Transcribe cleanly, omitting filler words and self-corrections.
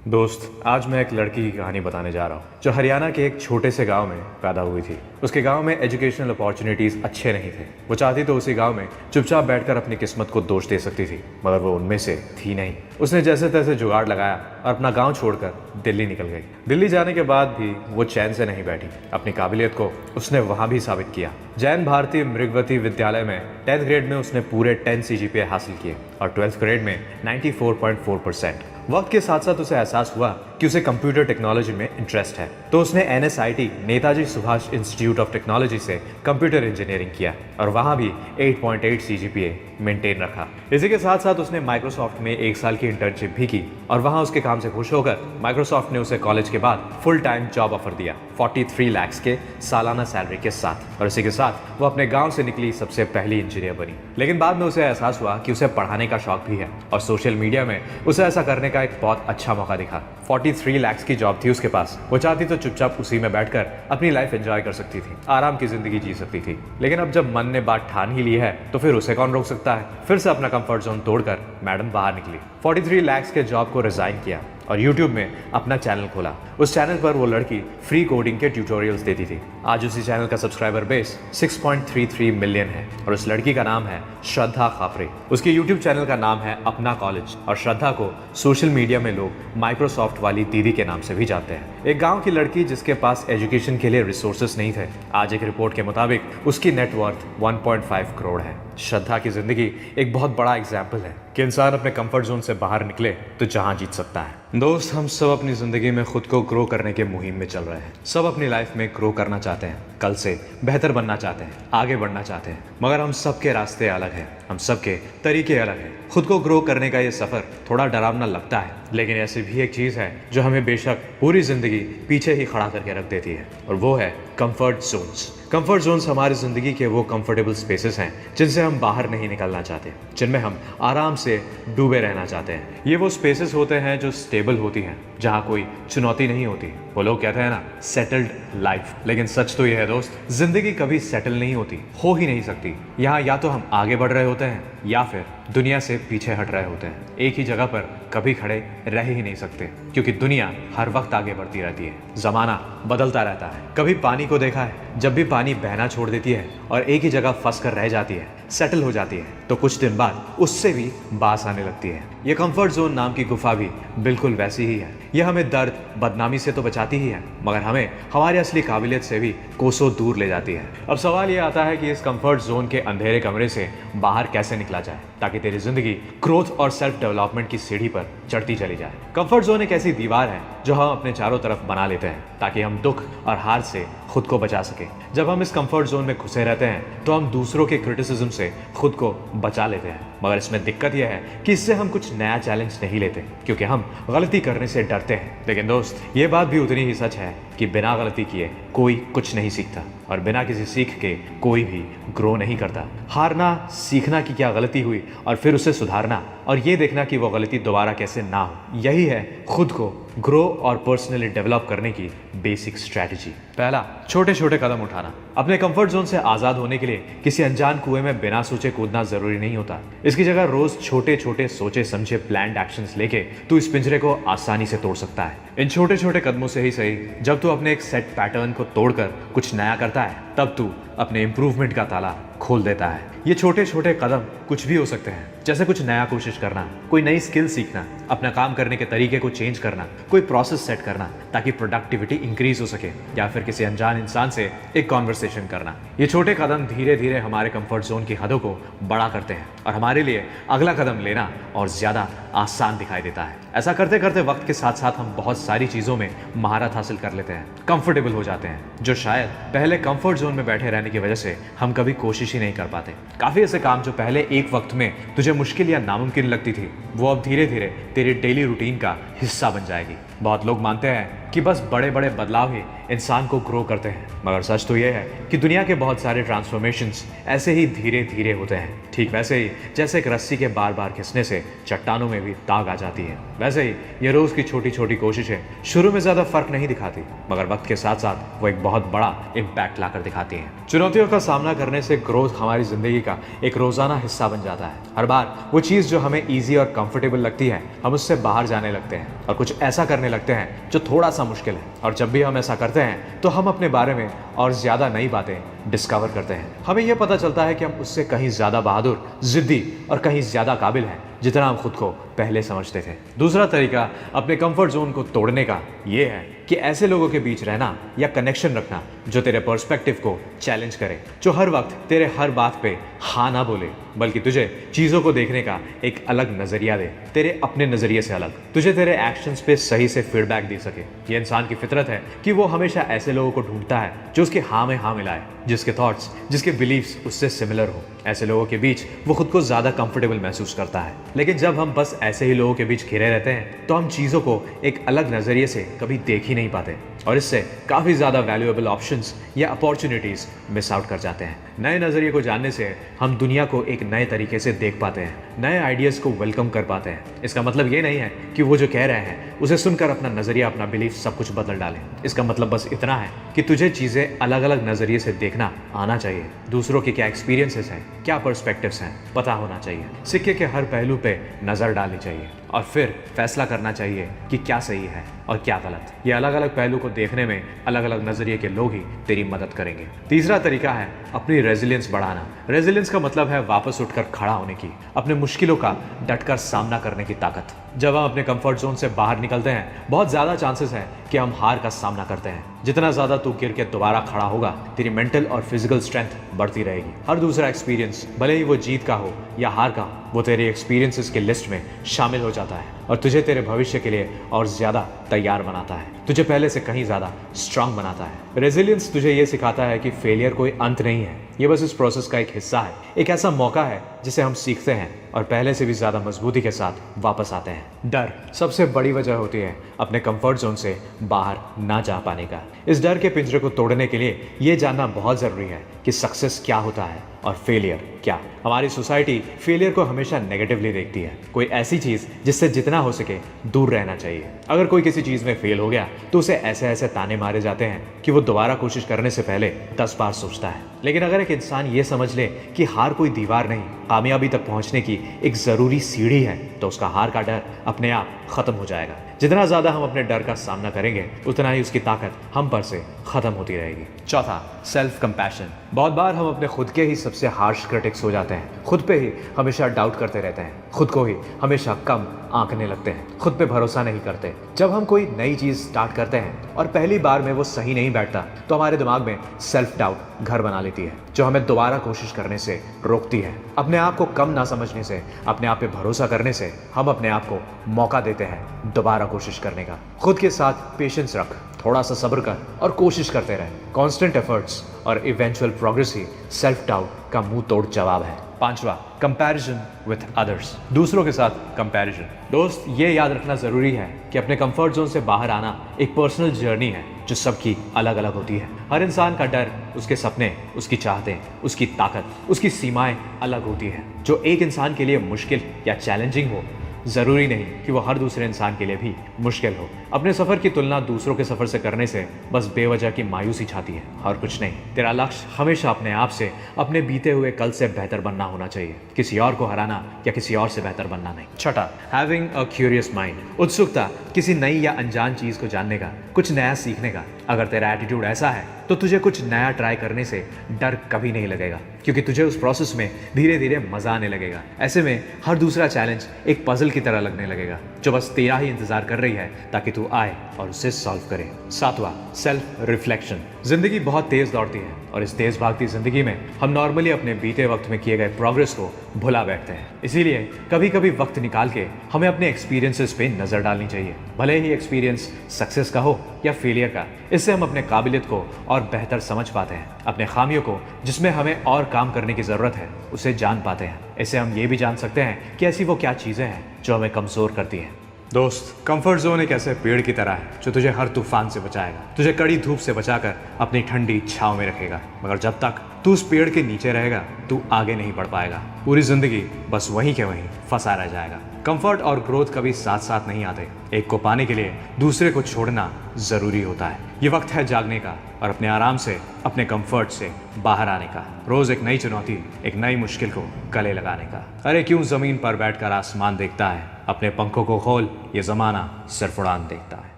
दोस्त, आज मैं एक लड़की की कहानी बताने जा रहा हूँ जो हरियाणा के एक छोटे से गांव में पैदा हुई थी। उसके गांव में एजुकेशनल अपॉर्चुनिटीज़ अच्छे नहीं थे। वो चाहती तो उसी गांव में चुपचाप बैठकर अपनी किस्मत को दोष दे सकती थी, मगर वो उनमें से थी नहीं। उसने जैसे तैसे जुगाड़ लगाया और अपना गाँव छोड़कर दिल्ली निकल गई। दिल्ली जाने के बाद भी वो चैन से नहीं बैठी। अपनी काबिलियत को उसने वहाँ भी साबित किया। जैन भारतीय मृगवती विद्यालय में 10th ग्रेड में उसने पूरे 10 CGPA हासिल किए और 12th ग्रेड में 94.4%। वक्त के साथ साथ उसे एहसास हुआ कि उसे कंप्यूटर टेक्नोलॉजी में इंटरेस्ट है, तो उसने NSIT Netaji Subhash institute of technology से कंप्यूटर इंजीनियरिंग किया और वहाँ भी 8.8 CGPA मेंटेन रखा। इसी के साथ साथ उसने माइक्रोसॉफ्ट में 1 साल की इंटर्नशिप भी की और वहाँ उसके काम से खुश होकर माइक्रोसॉफ्ट ने उसे कॉलेज के बाद फुल टाइम जॉब ऑफर दिया 43 लाख के सालाना सैलरी के साथ। और इसी के साथ वो अपने गाँव से निकली सबसे पहली इंजीनियर बनी। लेकिन बाद में उसे एहसास हुआ कि उसे पढ़ाने का शौक भी है और सोशल मीडिया में उसे ऐसा करने का एक बहुत अच्छा मौका दिखा। 43 लाख की जॉब थी उसके पास। वो चाहती तो चुपचाप उसी में बैठकर अपनी लाइफ एंजॉय कर सकती थी, आराम की जिंदगी जी सकती थी। लेकिन अब जब मन ने बात ठान ही ली है तो फिर उसे कौन रोक सकता है। फिर से अपना कंफर्ट जोन तोड़कर मैडम बाहर निकली। 43 लाख के जॉब को रिजाइन किया और YouTube में अपना चैनल खोला। उस चैनल पर वो लड़की फ्री कोडिंग के ट्यूटोरियल्स देती थी। आज उसी चैनल का सब्सक्राइबर बेस 6.33 मिलियन है और उस लड़की का नाम है श्रद्धा खापरे। उसके YouTube चैनल का नाम है अपना कॉलेज और श्रद्धा को सोशल मीडिया में लोग माइक्रोसॉफ्ट वाली दीदी के नाम से भी जानते हैं। एक गांव की लड़की जिसके पास एजुकेशन के लिए रिसोर्सेस नहीं थे। आज एक रिपोर्ट के मुताबिक उसकी नेटवर्थ 1.5 करोड़ है। श्रद्धा की जिंदगी एक बहुत बड़ा एग्जाम्पल है कि इंसान अपने कंफर्ट जोन से बाहर निकले तो जहां जीत सकता है। दोस्त, हम सब अपनी जिंदगी में खुद को ग्रो करने के मुहिम में चल रहे हैं। सब अपनी लाइफ में ग्रो करना चाहते हैं, कल से बेहतर बनना चाहते हैं, आगे बढ़ना चाहते हैं, मगर हम सबके रास्ते अलग हैं, हम सबके तरीके अलग हैं। खुद को ग्रो करने का ये सफर थोड़ा डरावना लगता है, लेकिन ऐसी भी एक चीज है जो हमें बेशक पूरी जिंदगी पीछे ही खड़ा करके रख देती है, और वो है कंफर्ट जोन्स। कंफर्ट जोन्स हमारी जिंदगी के वो कंफर्टेबल स्पेसेस हैं जिनसे हम बाहर नहीं निकलना चाहते, जिनमें हम आराम से डूबे रहना चाहते हैं। ये वो स्पेसेस होते हैं जो स्टेबल होती हैं, जहाँ कोई चुनौती नहीं होती। वो लोग कहते हैं ना, सेटल्ड लाइफ। लेकिन सच तो ये है दोस्त, जिंदगी कभी सेटल नहीं होती, हो ही नहीं सकती। यहाँ या तो हम आगे बढ़ रहे होते हैं या फिर दुनिया से पीछे हट रहे होते हैं। एक ही जगह पर कभी खड़े रह ही नहीं सकते, क्योंकि दुनिया हर वक्त आगे बढ़ती रहती है, जमाना बदलता रहता है। कभी पानी को देखा है, जब भी पानी बहना छोड़ देती है और एक ही जगह फंस कर रह जाती है, सेटल हो जाती है, तो कुछ दिन बाद उससे भी बास आने लगती है। ये कंफर्ट जोन नाम की गुफा भी बिल्कुल वैसी ही है। ये हमें दर्द, बदनामी से तो बचाती ही है, मगर हमें हमारी असली काबिलियत से भी कोसों दूर ले जाती है। अब सवाल ये आता है कि इस कंफर्ट जोन के अंधेरे कमरे से बाहर कैसे निकला जाए, ताकि तेरी जिंदगी ग्रोथ और सेल्फ डेवलपमेंट की सीढ़ी पर चढ़ती चली जाए। कंफर्ट जोन एक ऐसी दीवार है जो हम अपने चारों तरफ बना लेते हैं ताकि हम दुख और हार से खुद को बचा सके। जब हम इस कंफर्ट जोन में घुसे रहते हैं तो हम दूसरों के क्रिटिसिज्म से खुद को बचा लेते हैं, मगर इसमें दिक्कत यह है कि इससे हम कुछ नया चैलेंज नहीं लेते, क्योंकि हम गलती करने से डरते हैं। लेकिन दोस्त, ये बात भी उतनी ही सच है कि बिना गलती किए कोई कुछ नहीं सीखता और बिना किसी सीख के कोई भी ग्रो नहीं करता। हारना, सीखना कि क्या गलती हुई और फिर उसे सुधारना और ये देखना कि वो गलती दोबारा कैसे ना हो, यही है खुद को ग्रो और पर्सनली डेवलप करने की बेसिक स्ट्रैटेजी। पहला, छोटे छोटे कदम उठाना। अपने कंफर्ट जोन से आज़ाद होने के लिए किसी अनजान कुएं में बिना सोचे कूदना जरूरी नहीं होता। इसकी जगह रोज छोटे छोटे सोचे समझे प्लान्ड एक्शंस लेके तू इस पिंजरे को आसानी से तोड़ सकता है। इन छोटे छोटे कदमों से ही सही, जब तू अपने एक सेट पैटर्न को तोड़कर कुछ नया करता है, तब तू अपने इम्प्रूवमेंट का ताला खोल देता है। ये छोटे छोटे कदम कुछ भी हो सकते हैं, जैसे कुछ नया कोशिश करना, कोई नई स्किल सीखना, अपना काम करने के तरीके को चेंज करना, कोई प्रोसेस सेट करना ताकि प्रोडक्टिविटी इंक्रीज हो सके, या फिर किसी अनजान इंसान से एक कॉन्वर्सेशन करना। ये छोटे कदम धीरे धीरे हमारे कंफर्ट जोन की हदों को बड़ा करते हैं और हमारे लिए अगला कदम लेना और ज्यादा आसान दिखाई देता है। ऐसा करते करते वक्त के साथ साथ हम बहुत सारी चीजों में महारत हासिल कर लेते हैं, कंफर्टेबल हो जाते हैं, जो शायद पहले कंफर्ट जोन में बैठे रहने की वजह से हम कभी कोशिश ही नहीं कर पाते। काफी ऐसे काम जो पहले एक वक्त में तुझे मुश्किल या नामुमकिन लगती थी, वो अब धीरे धीरे तेरे डेली रूटीन का हिस्सा बन जाएगी। बहुत लोग मानते हैं कि बस बड़े बड़े बदलाव ही इंसान को ग्रो करते हैं, मगर सच तो यह है कि दुनिया के बहुत सारे ट्रांसफॉर्मेशंस ऐसे ही धीरे धीरे होते हैं। ठीक वैसे ही जैसे एक रस्सी के बार बार खिंचने से चट्टानों में भी दाग आ जाती है, वैसे ही ये रोज की छोटी छोटी कोशिशें शुरू में ज्यादा फर्क नहीं दिखाती, मगर वक्त के साथ साथ वो एक बहुत बड़ा इम्पैक्ट लाकर दिखाती हैं। चुनौतियों का सामना करने से ग्रोथ हमारी जिंदगी का एक रोजाना हिस्सा बन जाता है। हर बार वो चीज जो हमें ईजी और कंफर्टेबल लगती है, हम उससे बाहर जाने लगते हैं और कुछ ऐसा करने लगते हैं जो थोड़ा सा मुश्किल है। और जब भी हम ऐसा करते हैं तो हम अपने बारे में और ज्यादा नई बातें डिस्कवर करते हैं। हमें यह पता चलता है कि हम उससे कहीं ज्यादा बहादुर, जिद्दी और कहीं ज्यादा काबिल हैं जितना हम खुद को पहले समझते थे। दूसरा तरीका अपने कंफर्ट जोन को तोड़ने का ये है कि ऐसे लोगों के बीच रहना या कनेक्शन रखना जो तेरे पर्सपेक्टिव को चैलेंज करे, जो हर वक्त तेरे हर बात पे हाँ ना बोले, बल्कि तुझे चीजों को देखने का एक अलग नजरिया दे, तेरे अपने नजरिए से अलग, तुझे तेरे एक्शंस पे सही से फीडबैक दे सके। ये इंसान की फितरत है कि वो हमेशा ऐसे लोगों को ढूंढता है जो उसके हाँ में हाँ मिलाए, जिसके थॉट्स, जिसके बिलीव्स उससे सिमिलर हो। ऐसे लोगों के बीच वो खुद को ज्यादा कंफर्टेबल महसूस करता है। लेकिन जब हम बस ऐसे ही लोगों के बीच घिरे रहते हैं तो हम चीजों को एक अलग नजरिए से कभी देख ही नहीं पाते और इससे काफी ज्यादा वैल्यूएबल ऑप्शंस या अपॉर्चुनिटीज मिस आउट कर जाते हैं। नए नजरिए को जानने से हम दुनिया को एक नए तरीके से देख पाते हैं, नए आइडियाज को वेलकम कर पाते हैं। इसका मतलब ये नहीं है कि वो जो कह रहे हैं उसे सुनकर अपना नजरिया, अपना बिलीफ सब कुछ बदल डालें। इसका मतलब बस इतना है कि तुझे चीजें अलग अलग नजरिए से देखना आना चाहिए। दूसरों के क्या एक्सपीरियंसेस हैं, क्या पर्सपेक्टिव्स हैं, पता होना चाहिए। सिक्के के हर पहलू पे नजर डालनी चाहिए और फिर फैसला करना चाहिए कि क्या सही है और क्या गलत। ये अलग अलग पहलू को देखने में अलग अलग नजरिए के लोग ही तेरी मदद करेंगे। तीसरा तरीका है अपनी रेजिलियंस बढ़ाना। रेजिलियंस का मतलब है वापस उठकर खड़ा होने की, अपने मुश्किलों का डटकर सामना करने की ताकत। जब हम अपने कंफर्ट जोन से बाहर निकलते हैं, बहुत ज्यादा चांसेस है कि हम हार का सामना करते हैं। जितना ज्यादा तू गिर के दोबारा खड़ा होगा, तेरी मेंटल और फिजिकल स्ट्रेंथ बढ़ती रहेगी। हर दूसरा एक्सपीरियंस, भले ही वो जीत का हो या हार का, वो तेरे एक्सपीरियंसेस के लिस्ट में शामिल हो जाता है और तुझे तेरे भविष्य के लिए और ज्यादा तैयार बनाता है, तुझे पहले से कहीं ज्यादा स्ट्रांग बनाता है। रेजिलियंस तुझे ये सिखाता है कि फेलियर कोई अंत नहीं है, ये बस इस प्रोसेस का एक हिस्सा है, एक ऐसा मौका है जिसे हम सीखते हैं और पहले से भी ज्यादा मजबूती के साथ वापस आते हैं। डर सबसे बड़ी वजह होती है अपने कंफर्ट जोन से बाहर ना जा पाने का। इस डर के पिंजरे को तोड़ने के लिए ये जानना बहुत जरूरी है कि सक्सेस क्या होता है और फेलियर क्या। हमारी सोसाइटी फेलियर को हमेशा नेगेटिवली देखती है, कोई ऐसी चीज जिससे जितना हो सके दूर रहना चाहिए। अगर कोई किसी चीज में फेल हो गया तो उसे ऐसे ऐसे ताने मारे जाते हैं कि वो दोबारा कोशिश करने से पहले 10 बार सोचता है। लेकिन अगर एक इंसान ये समझ ले कि हार कोई दीवार नहीं, कामयाबी तक पहुंचने की एक जरूरी सीढ़ी है, तो उसका हार का डर अपने आप खत्म हो जाएगा। जितना ज्यादा हम अपने डर का सामना करेंगे, उतना ही उसकी ताकत हम पर से खत्म होती रहेगी। चौथा, सेल्फ कंपैशन। बहुत बार हम अपने खुद के ही सबसे हार्श क्रिटिक्स हो जाते हैं, खुद पे ही हमेशा डाउट करते रहते हैं, खुद को ही हमेशा कम आंकने लगते हैं, खुद पे भरोसा नहीं करते। जब हम कोई नई चीज स्टार्ट करते हैं और पहली बार में वो सही नहीं बैठता, तो हमारे दिमाग में सेल्फ डाउट घर बना लेती है, जो हमें दोबारा कोशिश करने से रोकती है। अपने आप को कम ना समझने से, अपने आप पे भरोसा करने से हम अपने आप को मौका देते हैं दोबारा कोशिश करने का। खुद के साथ पेशेंस रख, थोड़ा सा सब्र कर और कोशिश करते रहे। कॉन्स्टेंट एफर्ट्स और इवेंचुअल प्रोग्रेस ही सेल्फ डाउट का मुंह तोड़ जवाब है। पांचवा, कंपैरिजन विथ अदर्स। दूसरों के साथ कंपैरिजन। दोस्त, ये याद रखना जरूरी है कि अपने कंफर्ट जोन से बाहर आना एक पर्सनल जर्नी है जो सबकी अलग अलग होती है। हर इंसान का डर, उसके सपने, उसकी चाहतें, उसकी ताकत, उसकी सीमाएं अलग होती है। जो एक इंसान के लिए मुश्किल या चैलेंजिंग हो, जरूरी नहीं कि वो हर दूसरे इंसान के लिए भी मुश्किल हो। अपने सफर की तुलना दूसरों के सफर से करने से बस बेवजह की मायूसी छाती है और कुछ नहीं। तेरा लक्ष्य हमेशा अपने आप से, अपने बीते हुए कल से बेहतर बनना होना चाहिए, किसी और को हराना या किसी और से बेहतर बनना नहीं। छठा, हैविंग अ क्यूरियस माइंड। उत्सुकता, किसी नई या अनजान चीज को जानने का, कुछ नया सीखने का। अगर तेरा एटीट्यूड ऐसा है तो तुझे कुछ नया ट्राई करने से डर कभी नहीं लगेगा, क्योंकि तुझे उस प्रोसेस में धीरे धीरे मजा आने लगेगा। ऐसे में हर दूसरा चैलेंज एक पजल की तरह लगने लगेगा, जो बस तेरा ही इंतजार कर रही है ताकि तू आए और उसे सॉल्व करे। सातवां, सेल्फ रिफ्लेक्शन। जिंदगी बहुत तेज दौड़ती है और इस तेज भागती जिंदगी में हम नॉर्मली अपने बीते वक्त में किए गए प्रोग्रेस को भुला बैठते हैं। इसीलिए कभी कभी वक्त निकाल के हमें अपने एक्सपीरियंसेस पे नजर डालनी चाहिए, भले ही एक्सपीरियंस सक्सेस का हो या फेलियर का। इससे हम अपने काबिलियत को और बेहतर समझ पाते हैं, अपने खामियों को जिसमें हमें और काम करने की जरूरत है उसे जान पाते हैं। इससे हम ये भी जान सकते हैं कि ऐसी वो क्या चीजें हैं जो हमें कमजोर करती हैं। दोस्त, कंफर्ट जोन एक ऐसे पेड़ की तरह है जो तुझे हर तूफान से बचाएगा, तुझे कड़ी धूप से बचाकर अपनी ठंडी छांव में रखेगा। मगर जब तक तू उस पेड़ के नीचे रहेगा तू आगे नहीं बढ़ पाएगा। पूरी जिंदगी बस वहीं के वहीं फंसा रह जाएगा। कंफर्ट और ग्रोथ कभी साथ साथ नहीं आते। एक को पाने के लिए दूसरे को छोड़ना जरूरी होता है। ये वक्त है जागने का और अपने आराम से, अपने कंफर्ट से बाहर आने का। रोज एक नई चुनौती, एक नई मुश्किल को गले लगाने का। अरे क्यों जमीन पर बैठकर आसमान देखता है, अपने पंखों को खोल, ये जमाना सिर्फ उड़ान देखता है।